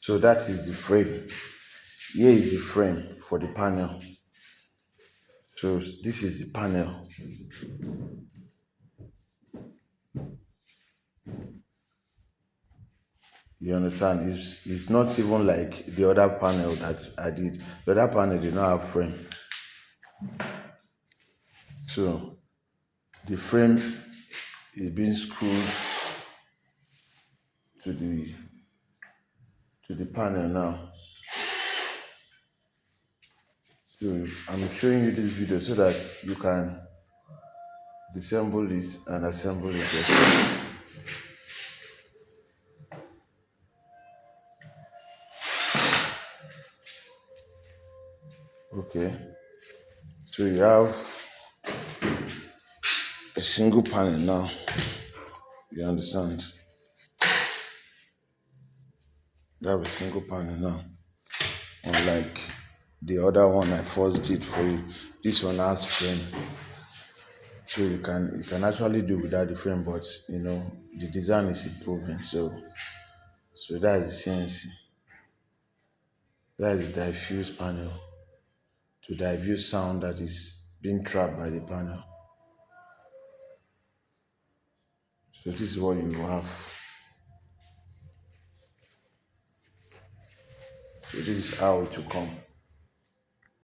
So that is the frame. Here is the frame for the panel. So this is the panel. You understand? It's not even like the other panel that I did. The other panel did not have frame. So the frame is being screwed to the panel now. So I'm showing you this video so that you can disassemble it and assemble it yourself. Okay. So you have a single panel now. You understand? You have a single panel now. Unlike the other one I first did for you. This one has frame. So you can actually do without the frame, but the design is improving. So that is the CNC. That is the diffused panel to diffuse sound that is being trapped by the panel. So this is what you have. So this is how it will come.